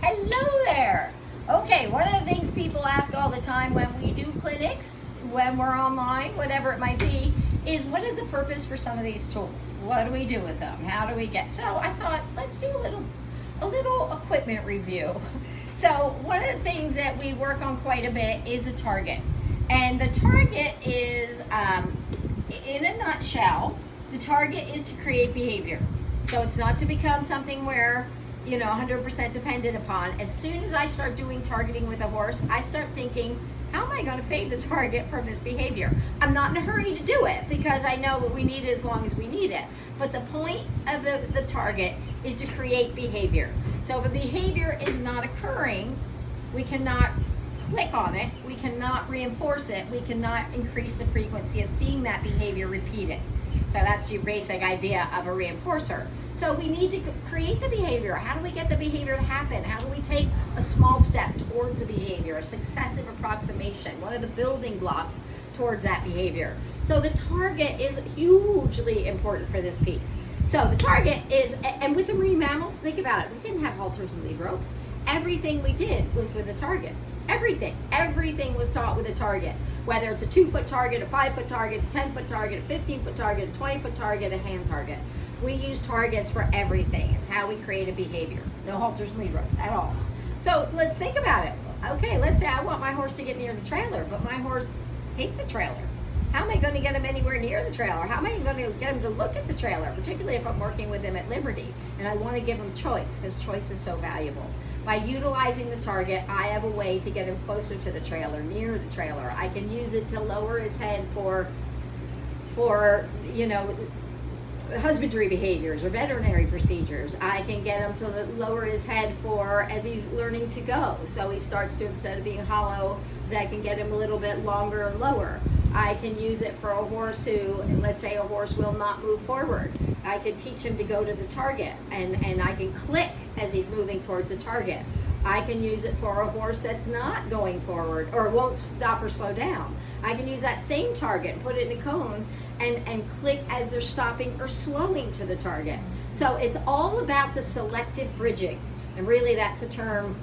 Hello there. Okay, one of the things people ask all the time when we do clinics, when we're online, whatever it might be, is what is the purpose for some of these tools? What do we do with them? How do we get? So I thought, let's do a little equipment review. So one of the things that we work on quite a bit is a target. And the target is, in a nutshell, the target is to create behavior. So it's not to become something where 100% dependent upon. As soon as I start doing targeting with a horse, I start thinking, how am I going to fade the target from this behavior? I'm not in a hurry to do it because I know that we need it as long as we need it. But the point of the target is to create behavior. So if a behavior is not occurring, we cannot click on it, we cannot reinforce it, we cannot increase the frequency of seeing that behavior repeated. So that's your basic idea of a reinforcer. So we need to create the behavior. How do we get the behavior to happen? How do we take a small step towards a behavior, a successive approximation? What are the building blocks towards that behavior? So the target is hugely important for this piece. So the target is, and with the marine mammals, think about it. We didn't have halters and lead ropes. Everything we did was with a target. Everything was taught with a target. Whether it's a 2-foot target, a 5-foot target, a 10-foot target, a 15-foot target, a 20-foot target, a hand target. We use targets for everything. It's how we create a behavior. No halters and lead ropes at all. So let's think about it. Okay, let's say I want my horse to get near the trailer, but my horse hates the trailer. How am I going to get him anywhere near the trailer? How am I going to get him to look at the trailer, particularly if I'm working with him at Liberty and I want to give him choice, because choice is so valuable. By utilizing the target, I have a way to get him closer to the trailer, near the trailer. I can use it to lower his head for husbandry behaviors or veterinary procedures. I can get him to lower his head for as he's learning to go. So he starts to, instead of being hollow, that can get him a little bit longer and lower. I can use it for a horse who, let's say a horse will not move forward. I can teach him to go to the target and I can click as he's moving towards the target. I can use it for a horse that's not going forward or won't stop or slow down. I can use that same target and put it in a cone and click as they're stopping or slowing to the target. So it's all about the selective bridging. And really that's a term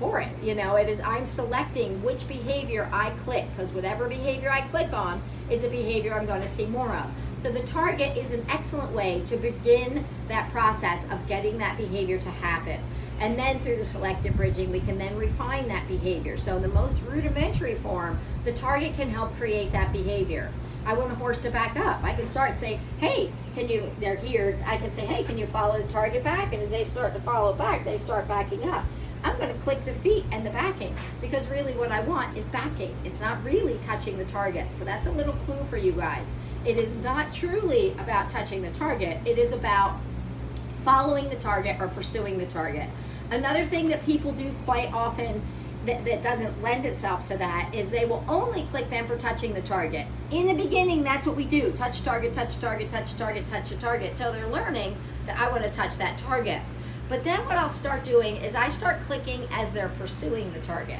for it. It is, I'm selecting which behavior I click, because whatever behavior I click on is a behavior I'm going to see more of. So the target is an excellent way to begin that process of getting that behavior to happen. And then through the selective bridging, we can then refine that behavior. So in the most rudimentary form, the target can help create that behavior. I want a horse to back up. I can start and say, hey, they're here. I can say, hey, can you follow the target back? And as they start to follow back, they start backing up. I'm going to click the feet and the backing, because really what I want is backing. It's not really touching the target. So that's a little clue for you guys. It is not truly about touching the target. It is about following the target or pursuing the target. Another thing that people do quite often that doesn't lend itself to that is they will only click them for touching the target. In the beginning, that's what we do. Touch target, touch target, touch target, touch the target, till they're learning that I want to touch that target. But then what I'll start doing is I start clicking as they're pursuing the target.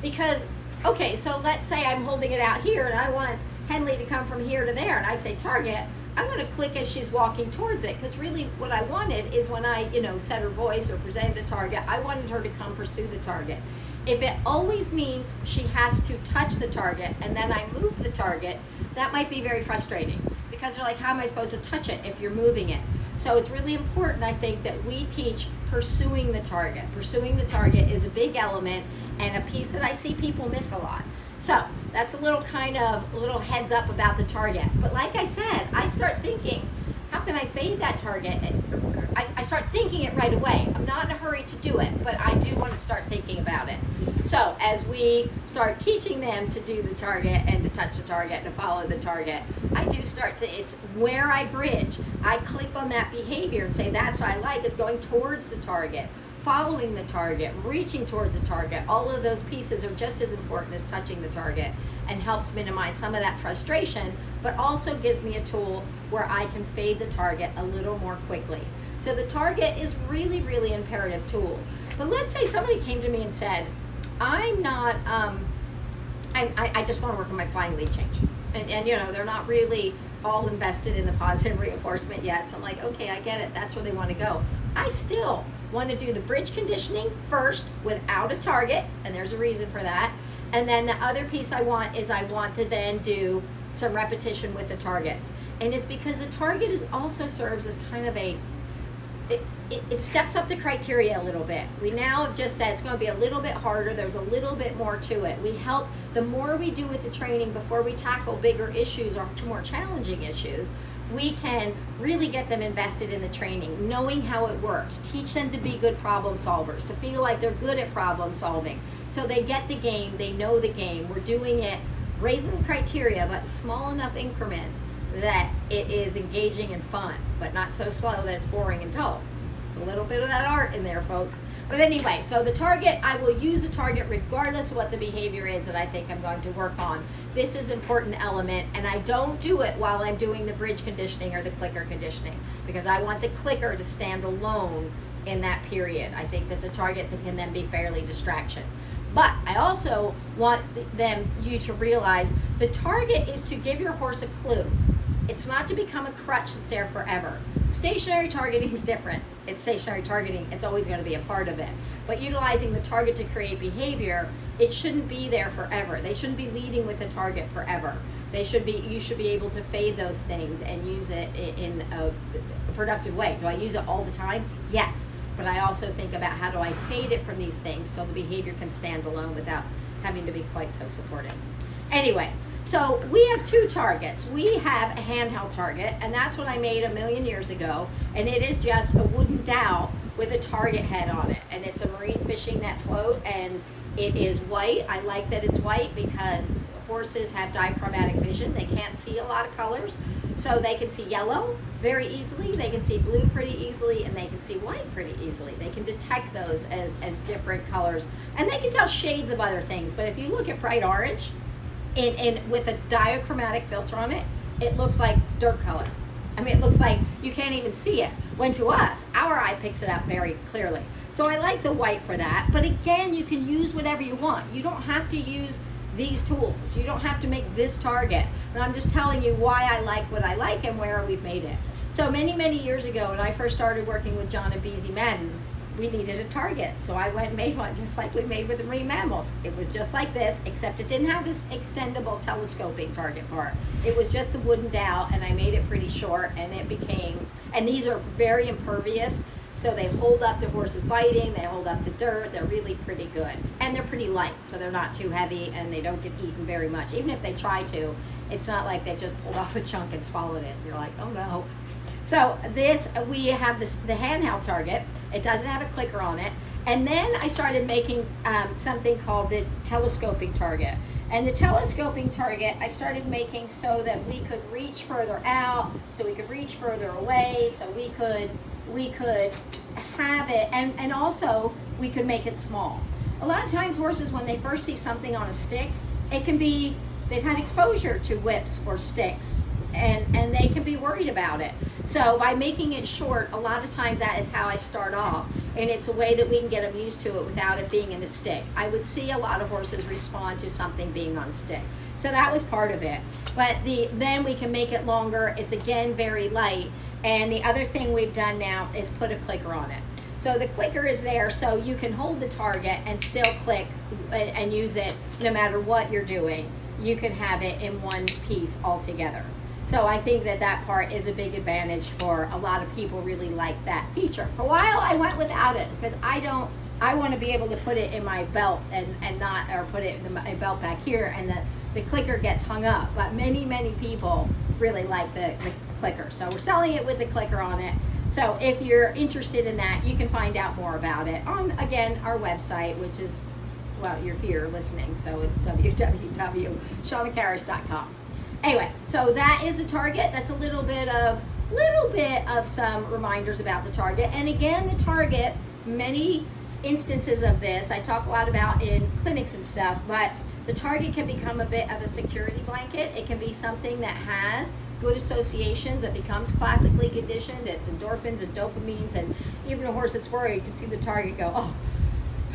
Because, okay, so let's say I'm holding it out here and I want Henley to come from here to there, and I say target, I'm going to click as she's walking towards it, because really what I wanted is when I, said her voice or presented the target, I wanted her to come pursue the target. If it always means she has to touch the target and then I move the target, that might be very frustrating, because they're like, how am I supposed to touch it if you're moving it? So it's really important, I think, that we teach pursuing the target. Pursuing the target is a big element and a piece that I see people miss a lot. So that's a little heads up about the target. But like I said, I start thinking, how can I fade that target? I start thinking it right away. I'm not in a hurry to do it, but I do want to start thinking about it. So as we start teaching them to do the target and to touch the target and to follow the target, I do start it's where I bridge. I click on that behavior and say, that's what I like, is going towards the target, following the target, reaching towards the target. All of those pieces are just as important as touching the target, and helps minimize some of that frustration, but also gives me a tool where I can fade the target a little more quickly. So the target is really, really imperative tool. But let's say somebody came to me and said, I'm not, I just want to work on my flying lead change. And they're not really all invested in the positive reinforcement yet. So I'm like, okay, I get it. That's where they want to go. I still want to do the bridge conditioning first without a target, and there's a reason for that. And then the other piece I want to then do some repetition with the targets. And it's because the target also serves as kind of it steps up the criteria a little bit. We now have just said it's going to be a little bit harder. There's a little bit more to it. We help, the more we do with the training before we tackle bigger issues or more challenging issues, we can really get them invested in the training, knowing how it works, teach them to be good problem solvers, to feel like they're good at problem solving. So they get the game, they know the game. We're doing it, raising the criteria, but small enough increments that it is engaging and fun, but not so slow that it's boring and dull. It's a little bit of that art in there, folks. But anyway, so the target, I will use the target regardless of what the behavior is that I think I'm going to work on. This is an important element, and I don't do it while I'm doing the bridge conditioning or the clicker conditioning, because I want the clicker to stand alone in that period. I think that the target can then be fairly distraction. But I also want you to realize the target is to give your horse a clue. It's not to become a crutch that's there forever. Stationary targeting is different. It's stationary targeting. It's always going to be a part of it. But utilizing the target to create behavior, it shouldn't be there forever. They shouldn't be leading with the target forever. You should be able to fade those things and use it in a productive way. Do I use it all the time? Yes. But I also think about how do I fade it from these things so the behavior can stand alone without having to be quite so supporting. Anyway, so we have two targets. We have a handheld target, and that's what I made 1,000,000 years ago, and it is just a wooden dowel with a target head on it, and it's a marine fishing net float, and it is white. I like that it's white because horses have dichromatic vision. They can't see a lot of colors, so they can see yellow very easily, they can see blue pretty easily, and they can see white pretty easily. They can detect those as different colors, and they can tell shades of other things. But if you look at bright orange with a dichromatic filter on it, it looks like dirt color. I mean, it looks like you can't even see it. When to us, our eye picks it up very clearly. So I like the white for that. But again, you can use whatever you want. You don't have to use these tools. You don't have to make this target. But I'm just telling you why I like what I like and where we've made it. So many, many years ago, when I first started working with John and Beezy Madden, we needed a target. So I went and made one just like we made with the marine mammals. It was just like this, except it didn't have this extendable telescoping target part. It was just the wooden dowel, and I made it pretty short, and it became, and these are very impervious, so they hold up to horses biting, they hold up to dirt, they're really pretty good. And they're pretty light, so they're not too heavy, and they don't get eaten very much. Even if they try to, it's not like they've just pulled off a chunk and swallowed it. You're like, oh no. So we have the handheld target. It doesn't have a clicker on it. And then I started making something called the telescoping target. And the telescoping target I started making so that we could reach further out, so we could reach further away, so we could have it, and also we could make it small. A lot of times horses, when they first see something on a stick, it can be, they've had exposure to whips or sticks, and they can be worried about it. So by making it short, a lot of times that is how I start off, and it's a way that we can get them used to it without it being in a stick. I would see a lot of horses respond to something being on a stick. So that was part of it. But then we can make it longer. It's again very light. And the other thing we've done now is put a clicker on it. So the clicker is there so you can hold the target and still click and use it no matter what you're doing. You can have it in one piece altogether. So I think that part is a big advantage for a lot of people. Really like that feature. For a while I went without it because I want to be able to put it in my belt and not, or put it in my belt back here, and the clicker gets hung up. But many people really like the clicker. So we're selling it with the clicker on it. So if you're interested in that, you can find out more about it on, again, our website, which is, well, you're here listening, so it's www.shawnakarrasch.com. Anyway, so that is the target. That's a little bit of some reminders about the target. And again, the target, many instances of this I talk a lot about in clinics and stuff, but the target can become a bit of a security blanket. It can be something that has good associations. It becomes classically conditioned. It's endorphins and dopamines, and even a horse that's worried, you can see the target go, oh,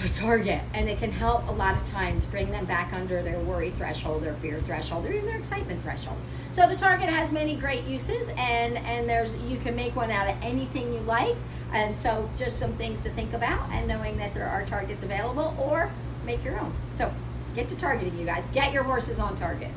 the target, and it can help a lot of times bring them back under their worry threshold, their fear threshold, or even their excitement threshold. So the target has many great uses, and you can make one out of anything you like. And so just some things to think about, and knowing that there are targets available, or make your own. So get to targeting, you guys. Get your horses on target.